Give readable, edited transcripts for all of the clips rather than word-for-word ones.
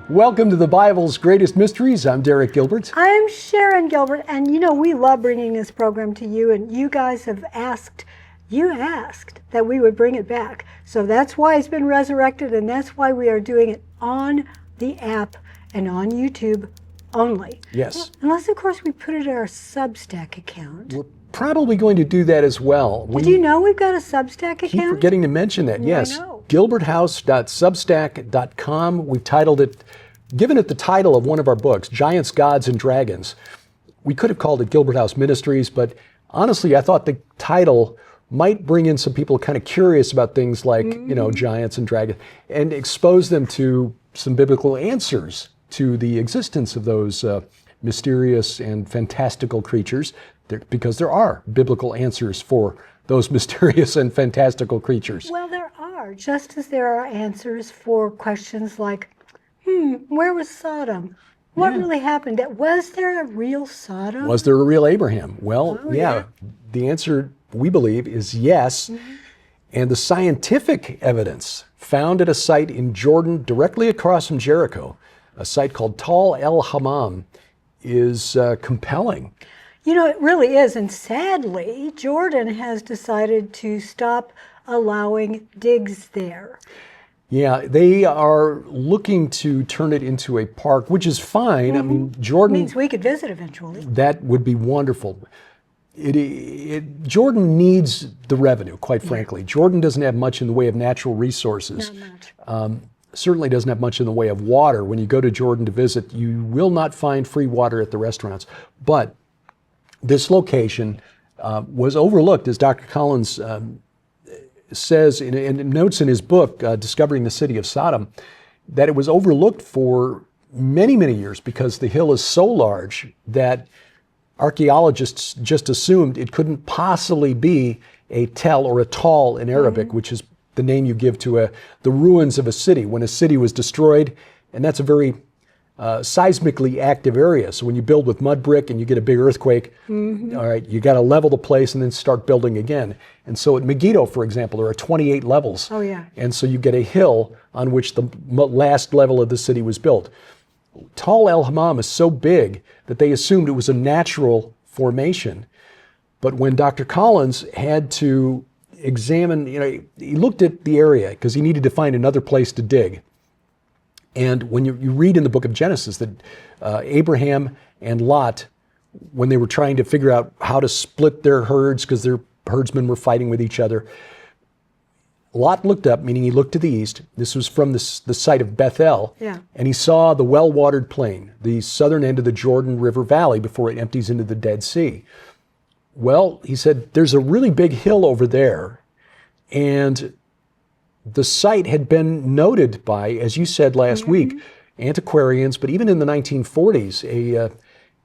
Welcome to the Bible's Greatest Mysteries. I'm Derek Gilbert. I'm Sharon Gilbert, and you know, we love bringing this program to you, and you guys have asked that we would bring it back. So that's why it's been resurrected, and that's why we are doing it on the app and on YouTube only. Yes. Unless, of course, we put it in our Substack account. We're probably going to do that as well. Did you know we've got a Substack account? Keep forgetting to mention that, yes. I know. gilberthouse.substack.com. We've given it the title of one of our books, Giants, Gods, and Dragons. We could have called it Gilbert House Ministries, but honestly, I thought the title might bring in some people kind of curious about things like, giants and dragons, and expose them to some biblical answers to the existence of those mysterious and fantastical creatures, because there are biblical answers for those mysterious and fantastical creatures. Well, there are, just as there are answers for questions like, where was Sodom? What really happened? Was there a real Sodom? Was there a real Abraham? Well, the answer, we believe, is yes. And the scientific evidence found at a site in Jordan directly across from Jericho, a site called el-Hammam, is compelling. You know, it really is. And sadly, Jordan has decided to stop allowing digs there. Yeah, they are looking to turn it into a park, which is fine. I mean, Jordan... means we could visit eventually. That would be wonderful. Jordan needs the revenue, quite frankly. Jordan doesn't have much in the way of natural resources. Not much. Certainly doesn't have much in the way of water. When you go to Jordan to visit, you will not find free water at the restaurants. But this location was overlooked, as Dr. Collins says and notes in his book, Discovering the City of Sodom, that it was overlooked for many, many years because the hill is so large that archaeologists just assumed it couldn't possibly be a tell or a tall in Arabic, which is the name you give to the ruins of a city when a city was destroyed. And that's a very seismically active area. So when you build with mud brick and you get a big earthquake, all right, you got to level the place and then start building again. And so at Megiddo, for example, there are 28 levels. Oh, yeah. And so you get a hill on which the last level of the city was built. Tall el-Hammam is so big that they assumed it was a natural formation. But when Dr. Collins had to examine, he looked at the area because he needed to find another place to dig. And when you read in the book of Genesis that Abraham and Lot, when they were trying to figure out how to split their herds because their herdsmen were fighting with each other, Lot looked up, meaning he looked to the east. This was from the site of Bethel. Yeah. And he saw the well-watered plain, the southern end of the Jordan River Valley before it empties into the Dead Sea. Well, he said, there's a really big hill over there. And the site had been noted by, as you said last week, antiquarians, but even in the 1940s,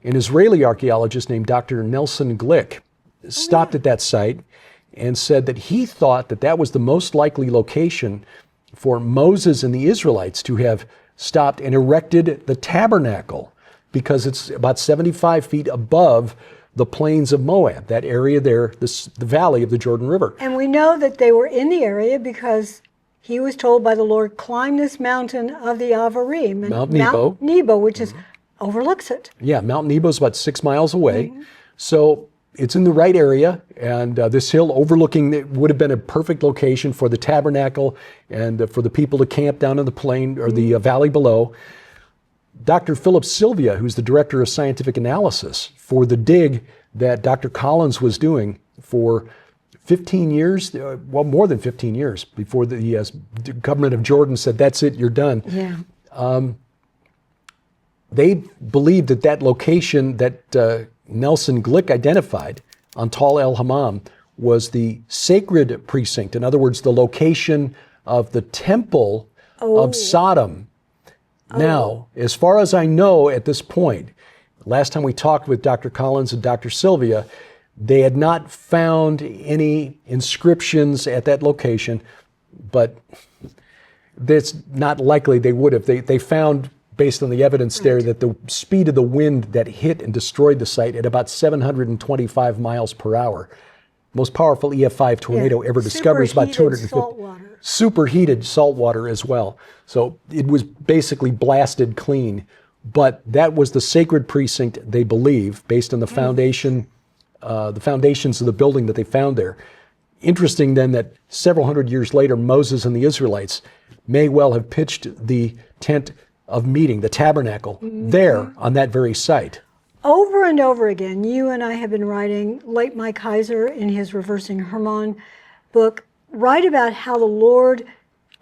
an Israeli archaeologist named Dr. Nelson Glick stopped at that site and said that he thought that was the most likely location for Moses and the Israelites to have stopped and erected the tabernacle, because it's about 75 feet above the plains of Moab, that area there, the valley of the Jordan River. And we know that they were in the area because he was told by the Lord, climb this mountain of the Avarim. Mount Nebo. Mount Nebo, which overlooks it. Yeah, Mount Nebo is about 6 miles away. So it's in the right area, and this hill overlooking it would have been a perfect location for the tabernacle and for the people to camp down in the plain or the valley below. Dr. Philip Sylvia, who's the director of scientific analysis for the dig that Dr. Collins was doing for 15 years, well, more than 15 years before the government of Jordan said, that's it, you're done. Yeah. They believed that location that Nelson Glick identified on Tall el-Hammam was the sacred precinct. In other words, the location of the temple of Sodom. Now, as far as I know at this point, last time we talked with Dr. Collins and Dr. Sylvia, they had not found any inscriptions at that location, but it's not likely they would have. They found, based on the evidence there, that the speed of the wind that hit and destroyed the site at about 725 miles per hour. Most powerful EF5 tornado ever discovered is about 250. Salt water. superheated salt water as well. So it was basically blasted clean. But that was the sacred precinct, they believe, based on the foundations of the building that they found there. Interesting then that several hundred years later, Moses and the Israelites may well have pitched the tent of meeting, the tabernacle, there on that very site. Over and over again, you and I have been writing, late Mike Heiser in his Reversing Hermon book, write about how the Lord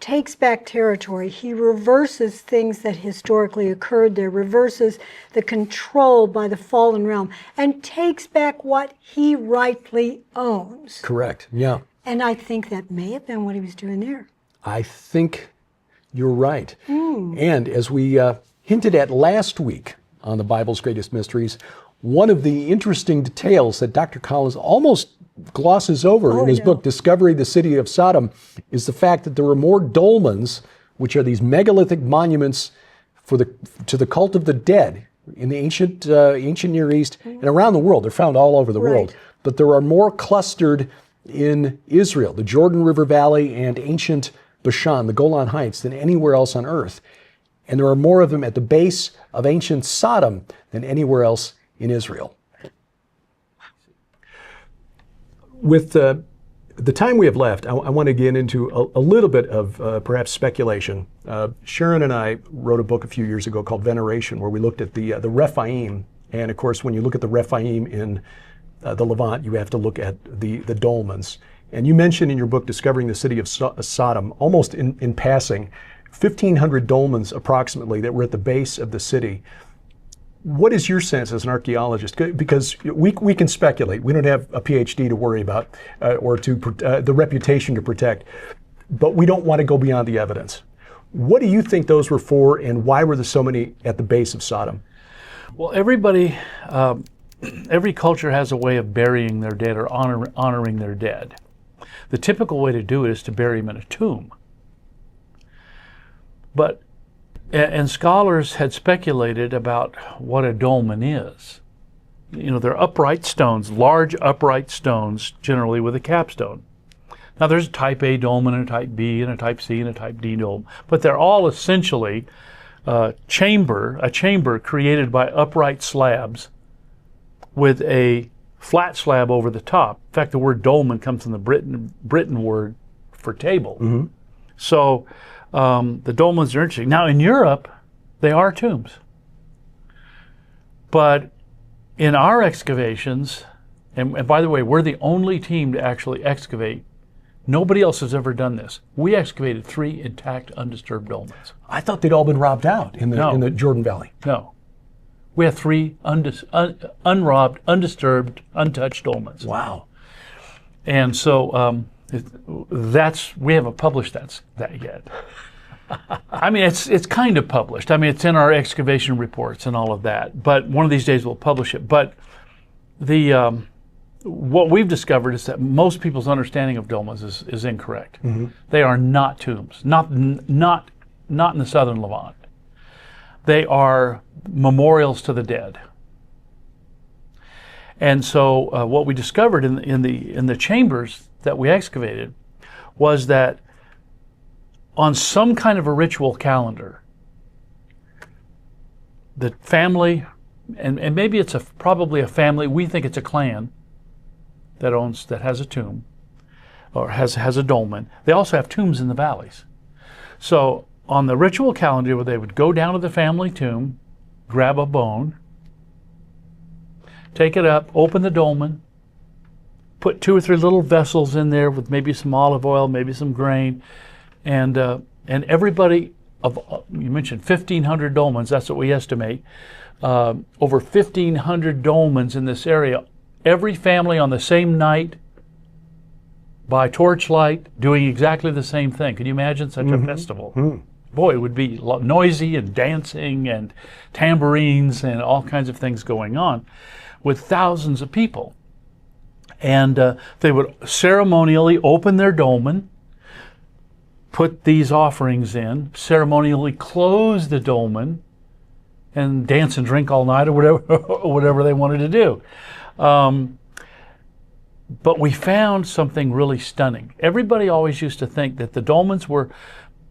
takes back territory. He reverses things that historically occurred there, reverses the control by the fallen realm, and takes back what he rightly owns. Correct, yeah. And I think that may have been what he was doing there. I think you're right. And as we hinted at last week on the Bible's Greatest Mysteries, one of the interesting details that Dr. Collins almost glosses over in his book, Discovering the City of Sodom, is the fact that there were more dolmens, which are these megalithic monuments to the cult of the dead in the ancient Near East and around the world. They're found all over the world. But there are more clustered in Israel, the Jordan River Valley and ancient Bashan, the Golan Heights, than anywhere else on earth. And there are more of them at the base of ancient Sodom than anywhere else in Israel. With the time we have left, I want to get into a little bit of perhaps speculation. Sharon and I wrote a book a few years ago called Veneration, where we looked at the Rephaim. And of course, when you look at the Rephaim in the Levant, you have to look at the Dolmens. And you mentioned in your book, Discovering the City of Sodom, almost in passing, 1,500 dolmens approximately that were at the base of the city. What is your sense as an archaeologist? Because we can speculate. We don't have a PhD to worry about or the reputation to protect, but we don't want to go beyond the evidence. What do you think those were for, and why were there so many at the base of Sodom? Well, every culture has a way of burying their dead or honoring their dead. The typical way to do it is to bury them in a tomb. And scholars had speculated about what a dolmen is. You know, they're upright stones, large upright stones, generally with a capstone. Now there's a type A dolmen and a type B and a type C and a type D dolmen, but they're all essentially a chamber created by upright slabs with a flat slab over the top. In fact, the word dolmen comes from the Britain word for table. So the dolmens are interesting. Now in Europe, they are tombs. But in our excavations, and by the way, we're the only team to actually excavate. Nobody else has ever done this. We excavated 3 intact, undisturbed dolmens. I thought they'd all been robbed out in the Jordan Valley. No. We have 3 unrobbed, undisturbed, untouched dolmens. Wow. And so we haven't published that yet. I mean, it's kind of published. I mean, it's in our excavation reports and all of that. But one of these days we'll publish it. But what we've discovered is that most people's understanding of dolmens is incorrect. They are not tombs, not in the southern Levant. They are memorials to the dead. And so what we discovered in the chambers that we excavated was that on some kind of a ritual calendar, the family, and maybe it's probably a family, we think it's a clan that has a tomb or has a dolmen. They also have tombs in the valleys. So on the ritual calendar, where they would go down to the family tomb, grab a bone, take it up, open the dolmen, put 2 or 3 little vessels in there with maybe some olive oil, maybe some grain, and everybody you mentioned 1,500 dolmens. That's what we estimate. Over 1,500 dolmens in this area. Every family on the same night, by torchlight, doing exactly the same thing. Can you imagine such a festival? Boy, it would be noisy and dancing and tambourines and all kinds of things going on with thousands of people. And they would ceremonially open their dolmen, put these offerings in, ceremonially close the dolmen, and dance and drink all night or whatever they wanted to do. But we found something really stunning. Everybody always used to think that the dolmens were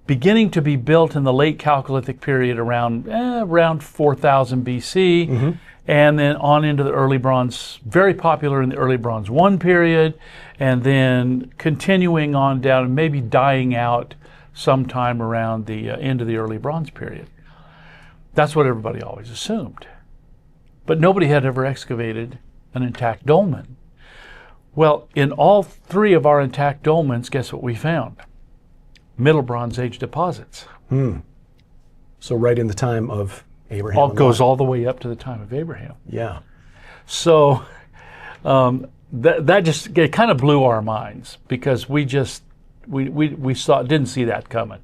beginning to be built in the late Chalcolithic period around 4000 BC, and then on into the early Bronze, very popular in the early Bronze 1 period, and then continuing on down and maybe dying out sometime around the end of the early Bronze period. That's what everybody always assumed. But nobody had ever excavated an intact dolmen. Well, in all three of our intact dolmens, guess what we found? Middle Bronze Age deposits. So right in the time of Abraham. All goes all the way up to the time of Abraham. Yeah. So that just, it kind of blew our minds, because we didn't see that coming.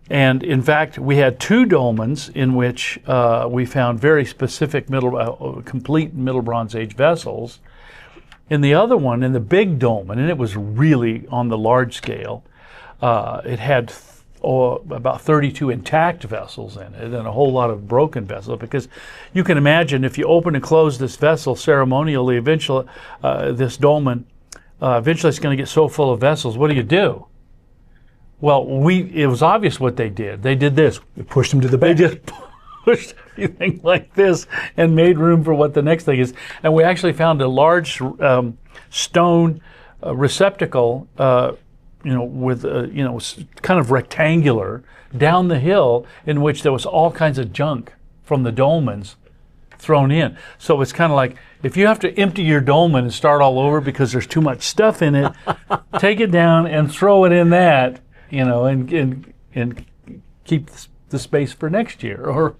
And in fact, we had two dolmens in which we found very specific complete Middle Bronze Age vessels. In the other one, in the big dolmen, and it was really on the large scale, it had about 32 intact vessels in it and a whole lot of broken vessels, because you can imagine if you open and close this vessel ceremonially, eventually this dolmen, eventually it's going to get so full of vessels. What do? Well, it was obvious what they did. They did this. We pushed them to the back. They just pushed everything like this and made room for what the next thing is. And we actually found a large stone receptacle, with kind of rectangular down the hill, in which there was all kinds of junk from the dolmens thrown in. So it's kind of like, if you have to empty your dolmen and start all over because there's too much stuff in it, take it down and throw it in that, and keep the space for next year.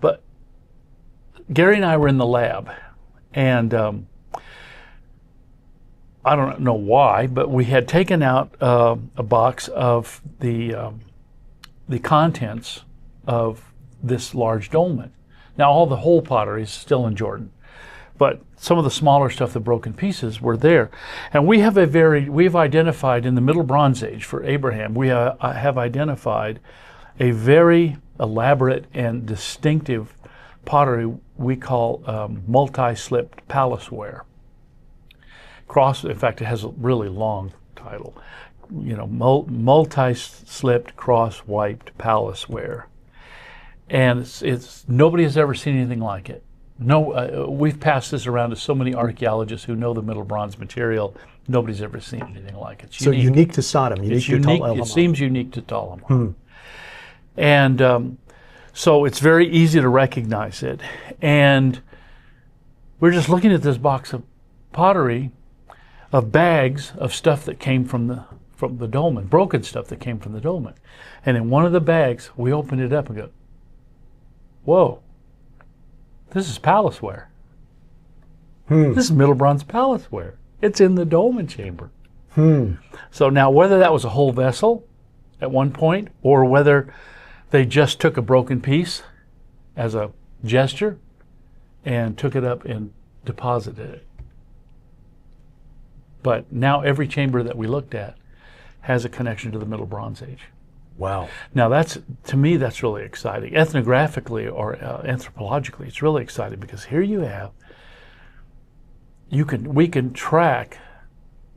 But Gary and I were in the lab, and I don't know why, but we had taken out a box of the contents of this large dolmen. Now, all the whole pottery is still in Jordan, but some of the smaller stuff, the broken pieces, were there. And we've identified in the Middle Bronze Age for Abraham, we have identified a very elaborate and distinctive pottery we call multi-slipped palaceware. In fact, it has a really long title, multi-slipped cross-wiped palaceware. And it's nobody has ever seen anything like it. No, we've passed this around to so many archaeologists who know the Middle Bronze material. Nobody's ever seen anything like it. It's unique. So unique to Sodom, unique to el-Hammam. It seems unique to el-Hammam. And so it's very easy to recognize it. And we're just looking at this box of pottery, of bags of stuff that came from the dolmen, broken stuff that came from the dolmen. And in one of the bags, we opened it up and go, whoa, this is palaceware. This is Middle Bronze palaceware. It's in the dolmen chamber. So now, whether that was a whole vessel at one point, or whether they just took a broken piece as a gesture and took it up and deposited it. But now every chamber that we looked at has a connection to the Middle Bronze Age. Wow. Now to me, that's really exciting. Ethnographically or anthropologically, it's really exciting, because here we can track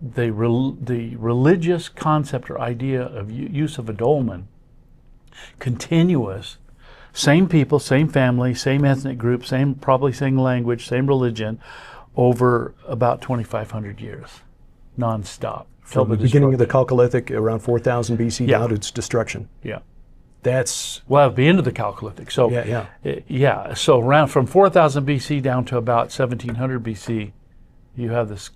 the religious concept or idea of use of a dolmen, continuous, same people, same family, same ethnic group, probably same language, same religion, over about 2,500 years, nonstop. From the beginning of the Chalcolithic, around 4000 BC, down to its destruction. Yeah. That's... Well, at the end of the Chalcolithic. So, so around from 4000 BC down to about 1700 BC, you have this,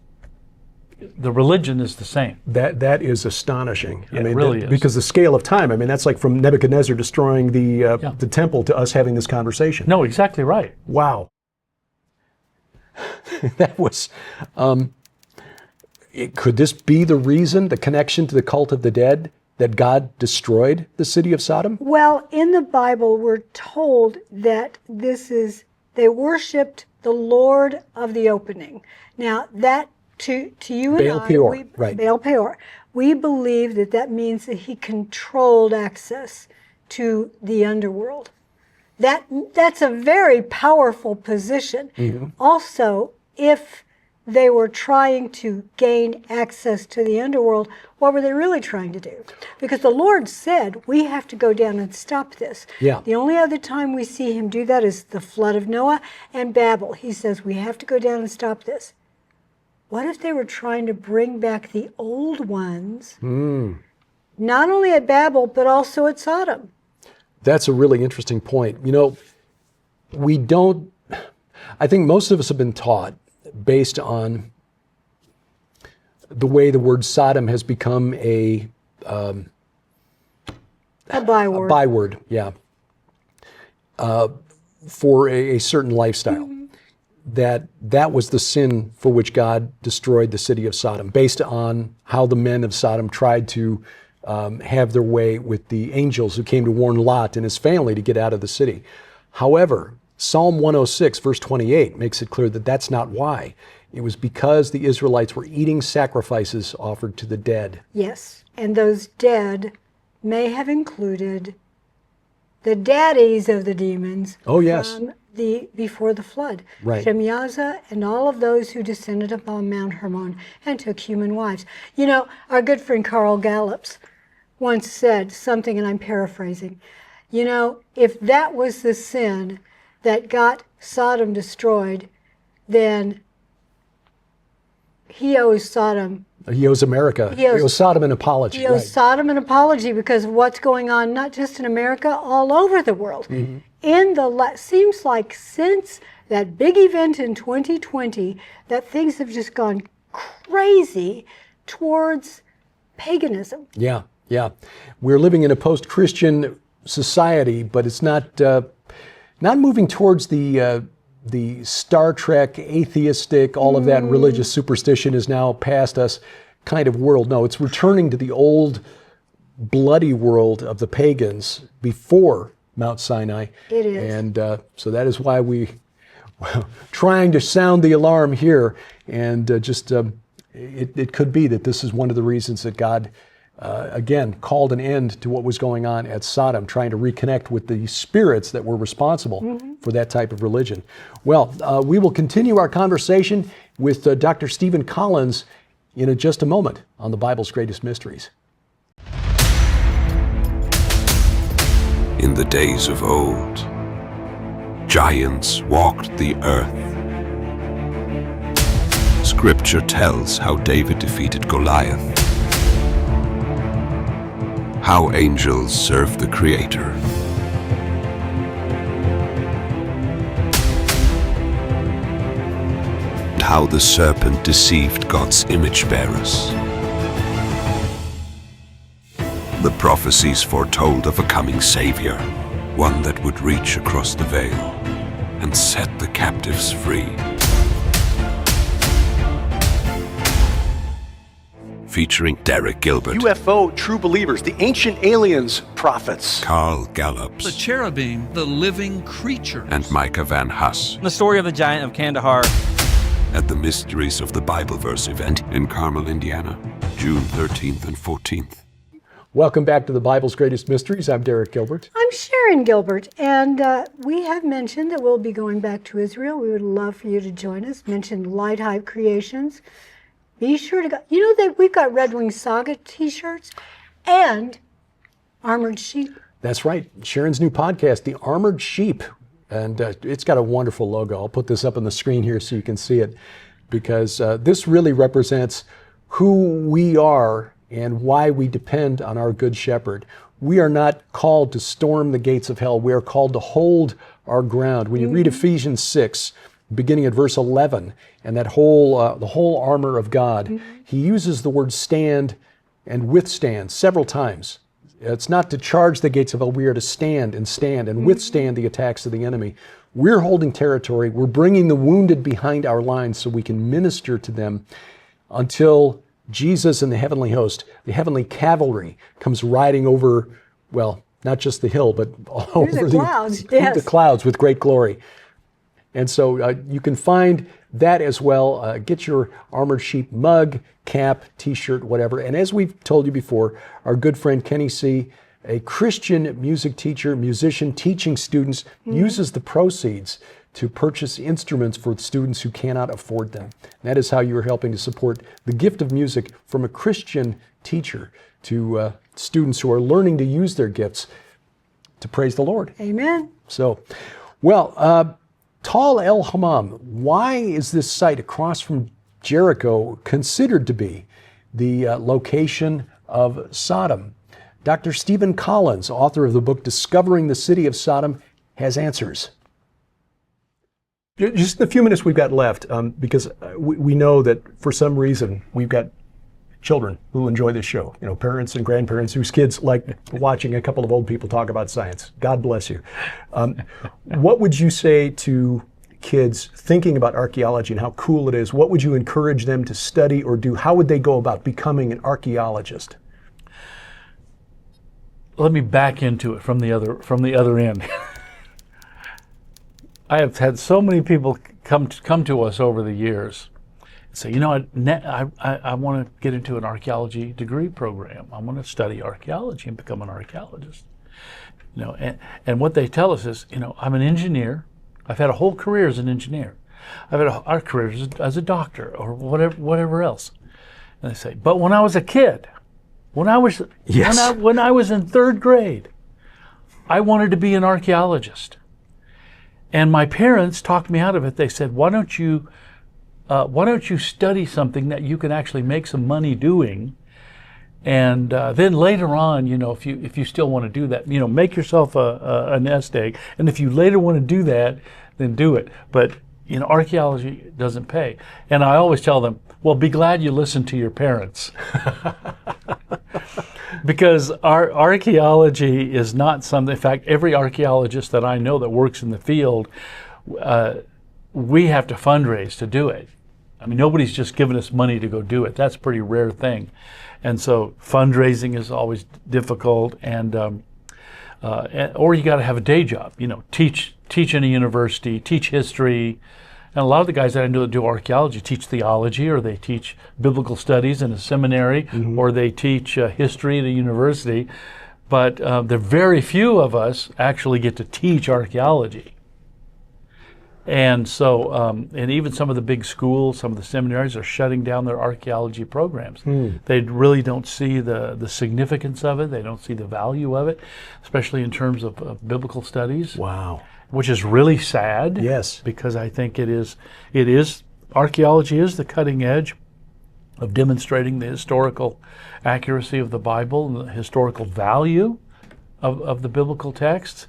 the religion is the same. That is astonishing. Yeah, it really is. Because the scale of time, that's like from Nebuchadnezzar destroying the temple to us having this conversation. No, exactly right. Wow. That was... could this be the reason, the connection to the cult of the dead, that God destroyed the city of Sodom? Well, in the Bible, we're told that they worshipped the Lord of the opening. Now, that to you and Baal Peor, right. Baal Peor, we believe that means that he controlled access to the underworld. That's a very powerful position. Also, if they were trying to gain access to the underworld, what were they really trying to do? Because the Lord said, we have to go down and stop this. Yeah. The only other time we see him do that is the flood of Noah and Babel. He says, we have to go down and stop this. What if they were trying to bring back the old ones, not only at Babel, but also at Sodom? That's a really interesting point. You know, I think most of us have been taught, based on the way the word Sodom has become a byword. A byword, yeah, for a certain lifestyle. That was the sin for which God destroyed the city of Sodom, based on how the men of Sodom tried to have their way with the angels who came to warn Lot and his family to get out of the city. However, Psalm 106, verse 28, makes it clear that that's not why. It was because the Israelites were eating sacrifices offered to the dead. Yes, and those dead may have included the daddies of the demons. Oh, yes. From before the flood. Right. Shemyaza and all of those who descended upon Mount Hermon and took human wives. You know, our good friend Carl Gallups once said something, and I'm paraphrasing. You know, if that was the sin that got Sodom destroyed, then he owes Sodom. He owes America. He owes Sodom an apology. He owes Sodom an apology because of what's going on, not just in America, all over the world. Seems like since that big event in 2020, that things have just gone crazy towards paganism. Yeah, yeah. We're living in a post-Christian society, but it's not moving towards the Star Trek, atheistic, all of that religious superstition is now past us kind of world. No, it's returning to the old bloody world of the pagans before Mount Sinai. It is. And so that is why trying to sound the alarm here, and it could be that this is one of the reasons that God again called an end to what was going on at Sodom, trying to reconnect with the spirits that were responsible for that type of religion. Well, we will continue our conversation with Dr. Stephen Collins in just a moment on the Bible's Greatest Mysteries. In the days of old, giants walked the earth. Scripture tells how David defeated Goliath, how angels served the Creator, and how the serpent deceived God's image bearers. The prophecies foretold of a coming Savior, one that would reach across the veil and set the captives free. Featuring Derek Gilbert, UFO True Believers, the Ancient Aliens Prophets, Carl Gallups, the cherubim, the living creatures, and Micah Van Huss The story of the giant of Kandahar. at the Mysteries of the Bible Verse event in Carmel, Indiana, June 13th and 14th. Welcome back to the Bible's Greatest Mysteries. I'm Derek Gilbert. I'm Sharon Gilbert, and we have mentioned that we'll be going back to Israel. We would love for you to join us. Mentioned Light Hive Creations. Be sure to go. You know that we've got Red Wing Saga t-shirts and Armored Sheep. That's right. Sharon's new podcast, The Armored Sheep. And it's got a wonderful logo. I'll put this up on the screen here so you can see it, because this really represents who we are and why we depend on our Good Shepherd. We are not called to storm the gates of hell. We are called to hold our ground. When you read Ephesians 6, beginning at verse 11, and that the whole armor of God, he uses the word stand and withstand several times. It's not to charge the gates of hell. We are to stand and withstand the attacks of the enemy. We're holding territory. We're bringing the wounded behind our lines so we can minister to them until Jesus and the heavenly host, the heavenly cavalry, comes riding over, well, not just the hill, but all over the clouds, through yes. the clouds with great glory. And so you can find that as well. Get your Armored Sheep mug, cap, t-shirt, whatever. And as we've told you before, our good friend Kenny C., a Christian music teacher, musician, teaching students, uses the proceeds to purchase instruments for students who cannot afford them. And that is how you are helping to support the gift of music from a Christian teacher to students who are learning to use their gifts to praise the Lord. Amen. So, well, Tal el-Hammam, why is this site across from Jericho considered to be the location of Sodom? Dr. Stephen Collins, author of the book Discovering the City of Sodom, has answers. Just the few minutes we've got left, because we know that for some reason we've got children who enjoy this show, parents and grandparents whose kids like watching a couple of old people talk about science. God bless you. What would you say to kids thinking about archaeology and how cool it is? What would you encourage them to study or do? How would they go about becoming an archaeologist? Let me back into it from the other end. I have had so many people come to us over the years and say, I want to get into an archaeology degree program. I want to study archaeology and become an archaeologist. And what they tell us is, I'm an engineer. I've had a whole career as an engineer. I've had a career as a doctor or whatever else. And they say, but when I was a kid, when I was in third grade, I wanted to be an archaeologist. And my parents talked me out of it. They said, why don't you study something that you can actually make some money doing? And then later on, if you still want to do that, make yourself a nest egg. And if you later want to do that, then do it. But archaeology doesn't pay. And I always tell them, well, be glad you listened to your parents. Because our archaeology is not something, in fact, every archaeologist that I know that works in the field, we have to fundraise to do it. I mean, nobody's just giving us money to go do it. That's a pretty rare thing. And so fundraising is always difficult, or you got to have a day job, teach in a university, teach history. And a lot of the guys that I know that do archaeology teach theology, or they teach biblical studies in a seminary, or they teach history at a university. But there are very few of us actually get to teach archaeology. And so, and even some of the big schools, some of the seminaries are shutting down their archaeology programs. They really don't see the significance of it. They don't see the value of it, especially in terms of biblical studies. Wow. Which is really sad. Yes. Because I think archaeology is the cutting edge of demonstrating the historical accuracy of the Bible and the historical value of the biblical texts.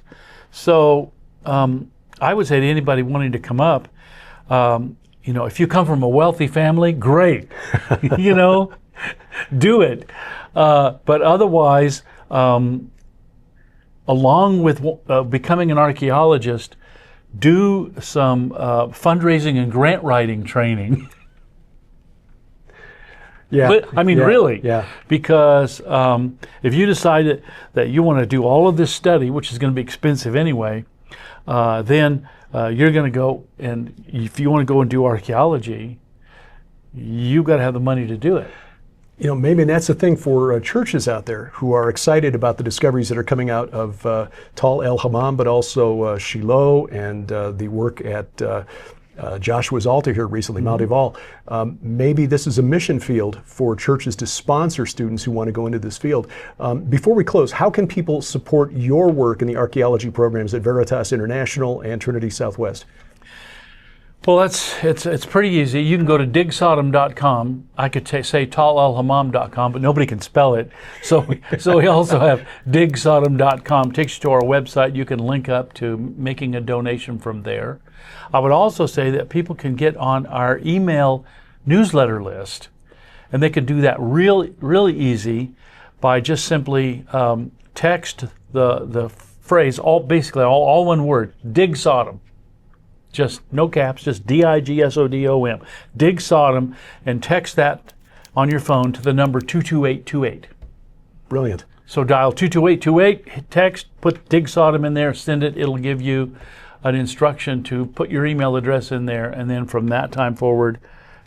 So I would say to anybody wanting to come up, if you come from a wealthy family, great, do it. But otherwise, along with becoming an archaeologist, do some fundraising and grant writing training. Yeah. But, really. Yeah. Because if you decide that you want to do all of this study, which is going to be expensive anyway, then you're going to go, and if you want to go and do archaeology, you've got to have the money to do it. Maybe that's the thing for churches out there who are excited about the discoveries that are coming out of Tal el-Hammam, but also Shiloh and the work at Joshua's altar here recently, Mount Ebal. Maybe this is a mission field for churches to sponsor students who want to go into this field. Before we close, how can people support your work in the archaeology programs at Veritas International and Trinity Southwest? Well, it's pretty easy. You can go to digsodom.com. I could say talalhammam.com, but nobody can spell it. So we also have digsodom.com. Takes you to our website. You can link up to making a donation from there. I would also say that people can get on our email newsletter list, and they can do that really easy by just simply text the phrase, all one word, dig Sodom. Just no caps, just DIGSODOM. Dig Sodom, and text that on your phone to the number 22828. Brilliant. So dial 22828, hit text, put Dig Sodom in there, send it. It'll give you an instruction to put your email address in there, and then from that time forward,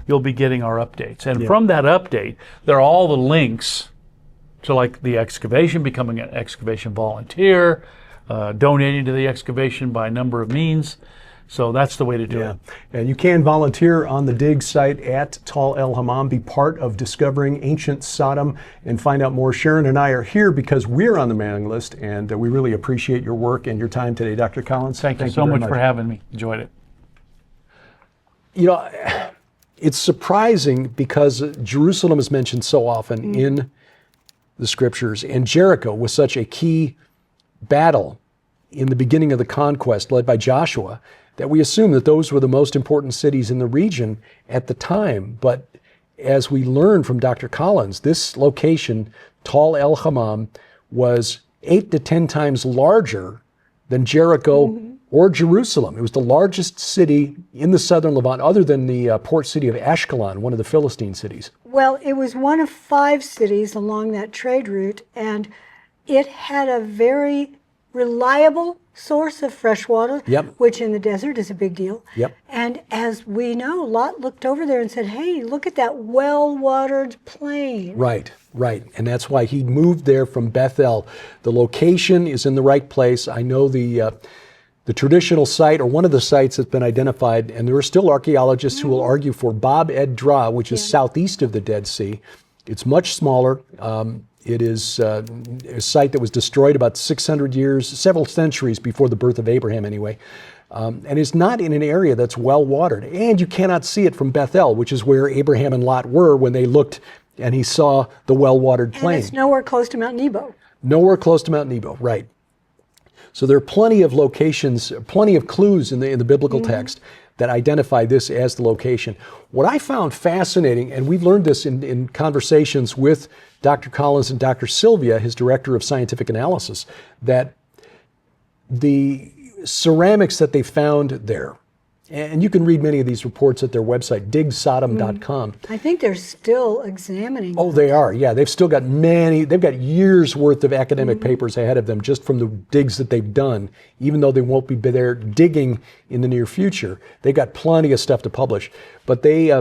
you'll be getting our updates. And from that update, there are all the links to like the excavation, becoming an excavation volunteer, donating to the excavation by a number of means. So that's the way to do Yeah, it. and you can volunteer on the dig site at Tal el-Hammam, be part of discovering ancient Sodom, and find out more. Sharon and I are here because we're on the mailing list, and we really appreciate your work and your time today, Dr. Collins. Thank you so very much for having me. Enjoyed it. You know, it's surprising because Jerusalem is mentioned so often in the scriptures, and Jericho was such a key battle in the beginning of the conquest led by Joshua that we assume that those were the most important cities in the region at the time. But as we learned from Dr. Collins, this location, Tal el-Hammam, was 8 to 10 times larger than Jericho or Jerusalem. It was the largest city in the southern Levant, other than the port city of Ashkelon, one of the Philistine cities. Well, it was one of 5 cities along that trade route, and it had a very reliable source of fresh water, which in the desert is a big deal. And as we know, Lot looked over there and said, hey, look at that well-watered plain. Right. And that's why he moved there from Bethel. The location is in the right place. I know the traditional site, or one of the sites that's been identified, and there are still archaeologists who will argue for Bab ed-Dra, which is southeast of the Dead Sea. It's much smaller. It is a site that was destroyed about 600 years, several centuries before the birth of Abraham anyway, and is not in an area that's well watered. And you cannot see it from Bethel, which is where Abraham and Lot were when they looked and he saw the well-watered plain. And it's nowhere close to Mount Nebo. Nowhere close to Mount Nebo, right. So there are plenty of locations, plenty of clues in the biblical text that identify this as the location. What I found fascinating, and we've learned this in conversations with Dr. Collins and Dr. Sylvia, his director of scientific analysis, that the ceramics that they found there, and you can read many of these reports at their website, digsodom.com. I think they're still examining. Oh, they are. Yeah, they've still got they've got years worth of academic papers ahead of them just from the digs that they've done, even though they won't be there digging in the near future. They've got plenty of stuff to publish. But they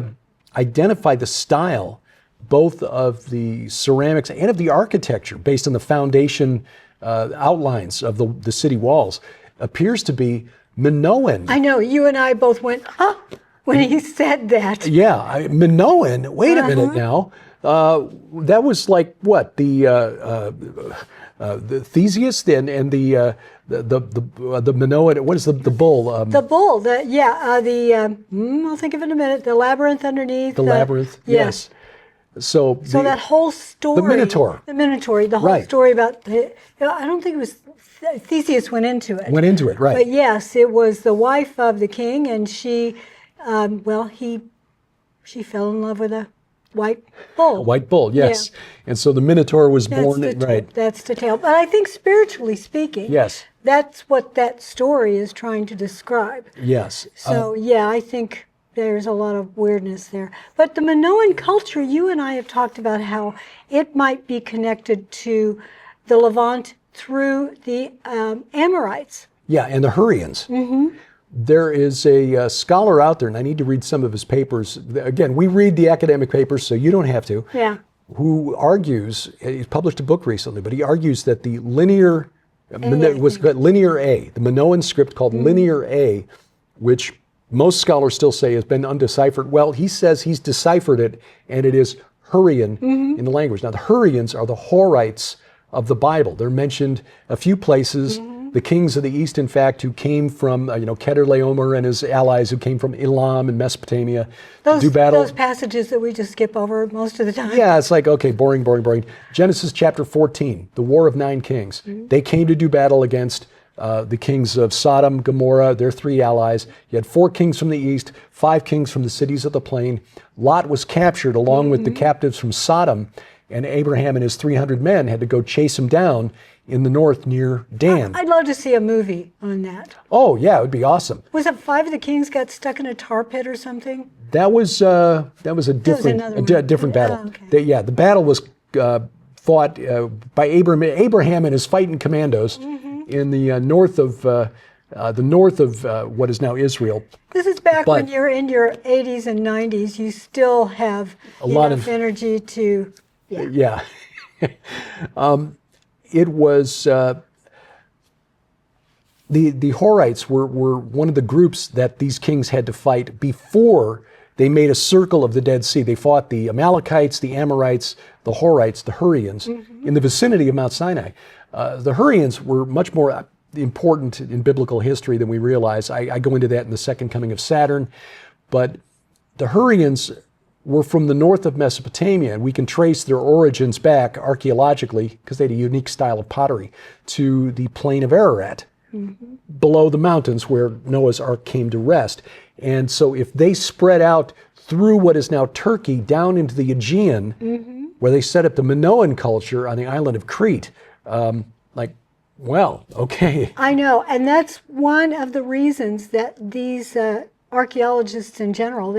identify the style, both of the ceramics and of the architecture, based on the foundation outlines of the city walls, appears to be Minoan. I know, you and I both went, huh, when he said that. Yeah, Minoan. Wait a minute now. That was like what, the Theseus and the Minoan. What is the bull? The bull. I'll think of it in a minute. The labyrinth underneath. The labyrinth. Yes. So that whole story. The Minotaur. The whole story about I don't think it was Theseus went into it. Right. But yes, it was the wife of the king, and she, she fell in love with a white bull. A white bull, yes. Yeah. And so the Minotaur was born. Right. That's the tale. But I think spiritually speaking, yes, that's what that story is trying to describe. Yes. So I think there's a lot of weirdness there. But the Minoan culture, you and I have talked about how it might be connected to the Levant through the Amorites. Yeah, and the Hurrians. There is a scholar out there, and I need to read some of his papers. Again, we read the academic papers, so you don't have to. Yeah. Who argues, he's published a book recently, but he argues that the linear, was linear A, the Minoan script called linear A, which most scholars still say has been undeciphered. Well, he says he's deciphered it, and it is Hurrian in the language. Now, the Hurrians are the Horites of the Bible. They're mentioned a few places. The kings of the East, in fact, who came from, Kedorlaomer and his allies who came from Elam and Mesopotamia to do battle. Those passages that we just skip over most of the time. Yeah, it's like, okay, boring. Genesis chapter 14, the War of 9 Kings. They came to do battle against the kings of Sodom, Gomorrah, their 3 allies. You had 4 kings from the east, 5 kings from the cities of the plain. Lot was captured along with the captives from Sodom, and Abraham and his 300 men had to go chase him down in the north near Dan. I'd love to see a movie on that. Oh, yeah, it would be awesome. Was it 5 of the kings got stuck in a tar pit or something? That was a different battle. Oh, okay. The battle was fought by Abraham and his fighting commandos in the north of what is now Israel. This is back when you're in your 80s and 90s. You still have enough energy to. Yeah. It was the Horites were one of the groups that these kings had to fight before they made a circle of the Dead Sea. They fought the Amalekites, the Amorites, the Horites, the Hurrians in the vicinity of Mount Sinai. The Hurrians were much more important in biblical history than we realize. I go into that in the second coming of Saturn. But the Hurrians were from the north of Mesopotamia, and we can trace their origins back archaeologically, because they had a unique style of pottery, to the plain of Ararat, below the mountains where Noah's Ark came to rest. And so if they spread out through what is now Turkey down into the Aegean, where they set up the Minoan culture on the island of Crete, well, okay. I know, and that's one of the reasons that these archaeologists in general,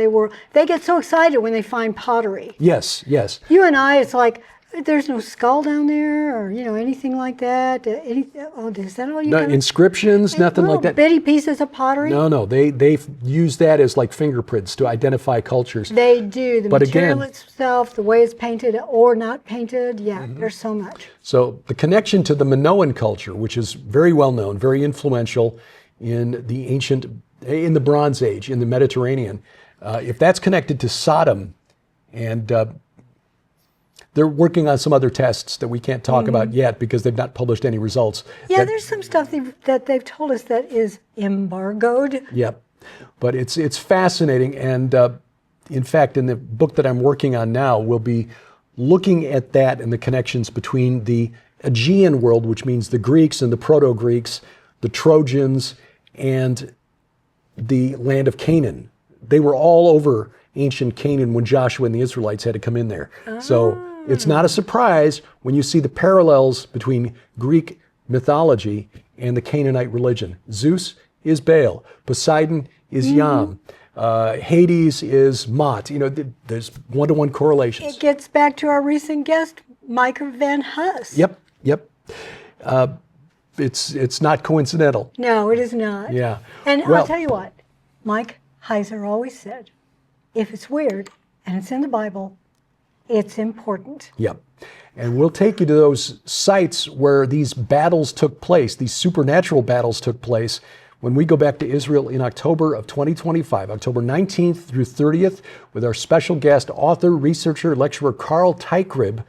they get so excited when they find pottery. Yes, yes. You and I, it's like, there's no skull down there, or anything like that. Is that all you No got? inscriptions, nothing like that. Bitty pieces of pottery. No, they've used that as like fingerprints to identify cultures. They do. The But material again, itself, the way it's painted or not painted. Yeah, there's so much. So the connection to the Minoan culture, which is very well known, very influential in the Bronze Age, in the Mediterranean, if that's connected to Sodom, and they're working on some other tests that we can't talk about yet because they've not published any results. Yeah, there's some stuff that they've told us that is embargoed. Yep. But it's fascinating. And in fact, in the book that I'm working on now, we'll be looking at that and the connections between the Aegean world, which means the Greeks and the Proto-Greeks, the Trojans, and the land of Canaan. They were all over ancient Canaan when Joshua and the Israelites had to come in there. So it's not a surprise when you see the parallels between Greek mythology and the Canaanite religion. Zeus is Baal. Poseidon is Yam. Hades is Mot. There's one-to-one correlations. It gets back to our recent guest, Micah Van Huss. Yep. It's not coincidental. No, it is not. Yeah. And Well- I'll tell you what, Mike Heiser always said, if it's weird and it's in the Bible, it's important. Yep. And we'll take you to those sites where these battles took place, these supernatural battles took place, when we go back to Israel in October of 2025, October 19th through 30th, with our special guest, author, researcher, lecturer, Carl Teichrieb.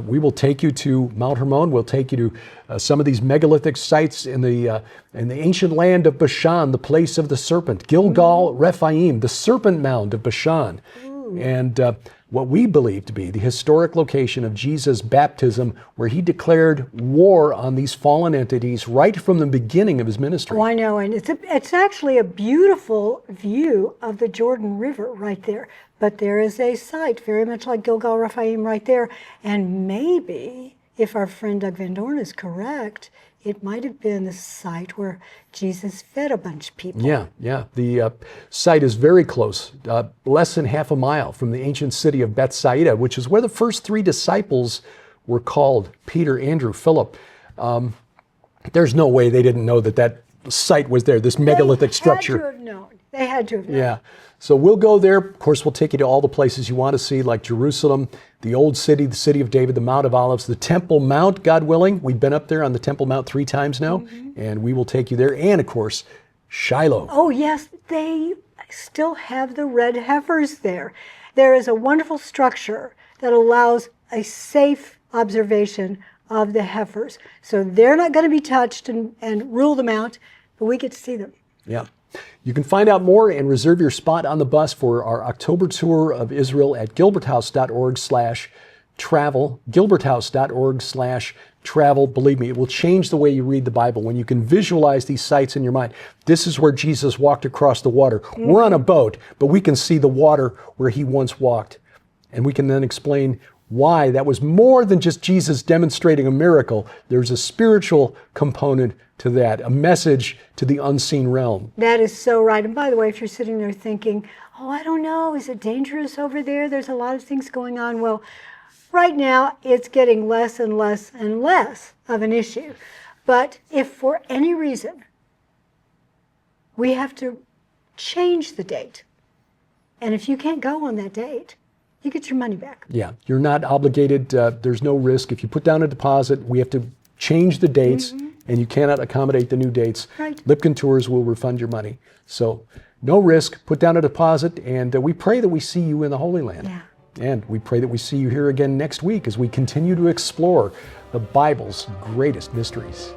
We will take you to Mount Hermon. We'll take you to some of these megalithic sites in the ancient land of Bashan, the place of the serpent, Gilgal Rephaim, the serpent mound of Bashan, and what we believe to be the historic location of Jesus' baptism, where he declared war on these fallen entities right from the beginning of his ministry. Oh, I know, and it's actually a beautiful view of the Jordan River right there. But there is a site very much like Gilgal Rephaim right there, and maybe, if our friend Doug Van Dorn is correct, it might have been the site where Jesus fed a bunch of people. Yeah. The site is very close, less than half a mile from the ancient city of Bethsaida, which is where the first three disciples were called, Peter, Andrew, Philip. There's no way they didn't know that site was there, this megalithic structure. They had to have known. They had to have known. Yeah. So we'll go there. Of course, we'll take you to all the places you want to see, like Jerusalem, the Old City, the City of David, the Mount of Olives, the Temple Mount, God willing. We've been up there on the Temple Mount 3 times now, and we will take you there. And, of course, Shiloh. Oh, yes, they still have the red heifers there. There is a wonderful structure that allows a safe observation of the heifers. So they're not going to be touched and rule them out, but we get to see them. Yeah. You can find out more and reserve your spot on the bus for our October tour of Israel at gilberthouse.org/travel. Gilberthouse.org/travel. Believe me, it will change the way you read the Bible when you can visualize these sites in your mind. This is where Jesus walked across the water. We're on a boat, but we can see the water where he once walked. And we can then explain why that was more than just Jesus demonstrating a miracle. There's a spiritual component to that, a message to the unseen realm. That is so right. And by the way, if you're sitting there thinking, oh, I don't know, is it dangerous over there? There's a lot of things going on. Well, right now it's getting less and less and less of an issue. But if for any reason we have to change the date, and if you can't go on that date, you get your money back. Yeah, you're not obligated. There's no risk. If you put down a deposit, we have to change the dates. and you cannot accommodate the new dates, Right. Lipkin Tours will refund your money. So no risk, put down a deposit, and we pray that we see you in the Holy Land. Yeah. And we pray that we see you here again next week as we continue to explore the Bible's greatest mysteries.